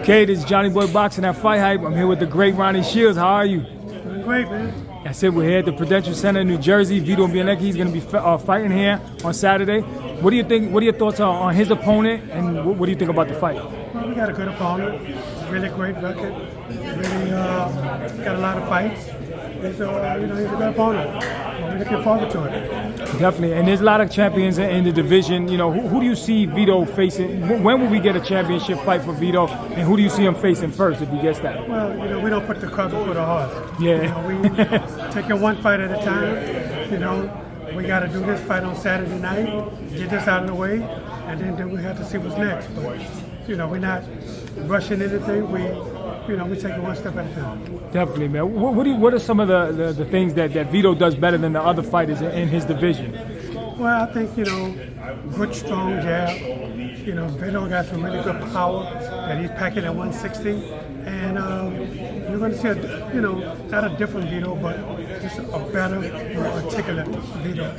Okay, this is Johnny Boy Boxing at FightHype. I'm here with the great Ronnie Shields. How are you? Doing great, man. That's it. We're here at the Prudential Center in New Jersey. Vito Mielnicki is going to be fighting here on Saturday. What do you think? What are your thoughts on his opponent, and what do you think about the fight? Well, we got a good opponent. Really great record. Really got a lot of fights. He's he's a good opponent. We're looking forward to it. Definitely, and there's a lot of champions in the division. You know, who do you see Vito facing? When will we get a championship fight for Vito? And who do you see him facing first, if he gets that? Well, we don't put the cart before the horse. Yeah. We take it one fight at a time. We got to do this fight on Saturday night, get this out of the way, and then we have to see what's next. But we're not rushing anything. We take it one step at a time. Definitely, man. What are some of the things that Vito does better than the other fighters in his division? Well, I think, good, strong jab. Vito got some really good power that he's packing at 160. And you're going to see, not a different Vito, but just a better, more articulate Vito.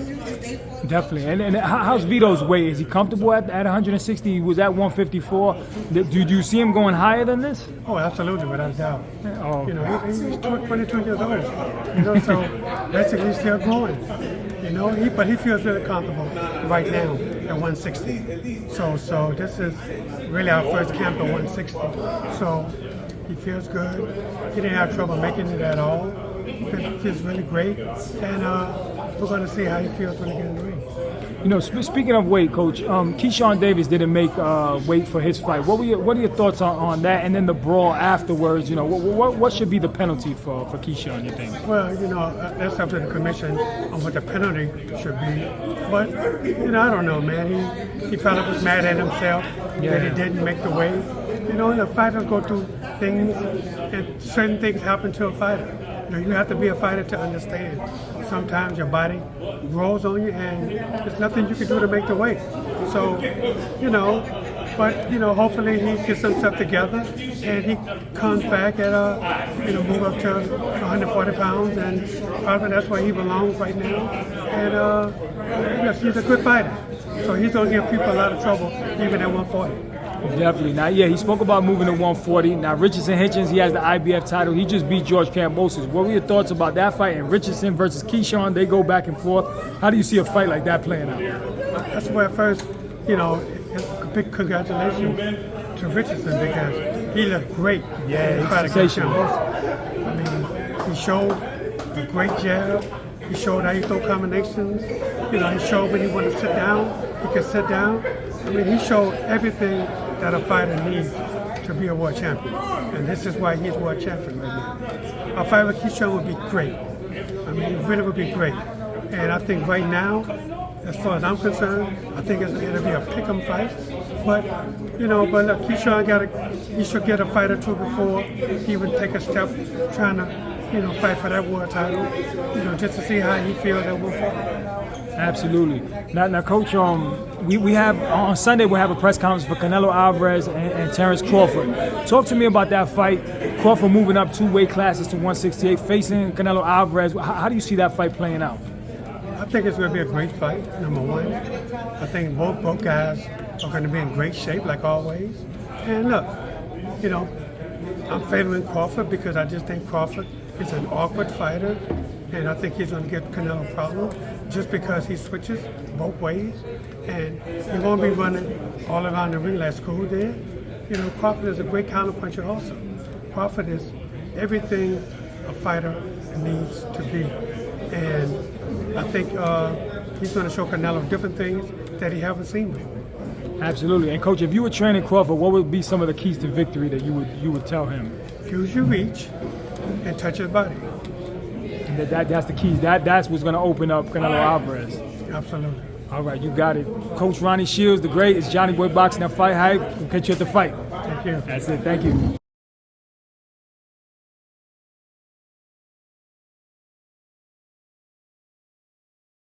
Definitely. And how's Vito's weight? Is he comfortable at 160? He was at 154. Do you see him going higher than this? Oh, absolutely, without a doubt. Oh. He's 22 years old. So basically he's still growing. But he feels really comfortable right now at 160. So this is really our first camp at 160. So he feels good. He didn't have trouble making it at all. He feels really great. And we're going to see how he feels when he gets in the ring. Speaking of weight, Coach, Keshan Davis didn't make weight for his fight. What are your thoughts on that? And then the brawl afterwards. What should be the penalty for Keshan, you think? Well, that's up to the commission on what the penalty should be. But I don't know, man. He felt was mad at himself that he didn't make the weight. The fighters go through things, and certain things happen to a fighter. You have to be a fighter to understand. Sometimes your body grows on you, and there's nothing you can do to make the weight. So, but hopefully he gets himself together and he comes back at move up to 140 pounds, and probably that's where he belongs right now. And he's a good fighter, so he's gonna give people a lot of trouble even at 140. Definitely. Now, he spoke about moving to 140. Now, Richardson Hitchens, he has the IBF title. He just beat George Kambosos. What were your thoughts about that fight? And Richardson versus Keshan, they go back and forth. How do you see a fight like that playing out? That's where first, big congratulations to Richardson, because he looked great. Yeah, he's sensational. I mean, he showed a great jab. He showed how he throw combinations. He showed when he wanted to sit down, he could sit down. I mean, he showed everything that a fighter needs to be a world champion. And this is why he's world champion right now. A fight with Keshan would be great. I mean, it really would be great. And I think right now, as far as I'm concerned, I think it'll be a pick'em fight. But look, Keshan he should get a fight or two before he would take a step trying to, fight for that world title, just to see how he feels that will fight. Absolutely. Now, Coach, we have on Sunday we'll have a press conference for Canelo Alvarez and Terrence Crawford. Talk to me about that fight. Crawford moving up 2 weight classes to 168, facing Canelo Alvarez. How do you see that fight playing out? I think it's going to be a great fight, number one. I think both guys are going to be in great shape, like always. And look, I'm favoring Crawford because I just think Crawford is an awkward fighter, and I think he's going to give Canelo a problem just because he switches both ways, and he won't be running all around the ring like School did. Crawford is a great counterpuncher also. Crawford is everything a fighter needs to be, and I think he's going to show Canelo different things that he haven't seen before. Absolutely. And Coach, if you were training Crawford, what would be some of the keys to victory that you would tell him? Use your reach and touch his body. And that's the keys. That's what's going to open up Canelo Alvarez. Absolutely. All right, you got it. Coach Ronnie Shields, the great. It's Johnny Boy Boxing at FightHype. We'll catch you at the fight. Thank you. That's it. Thank you.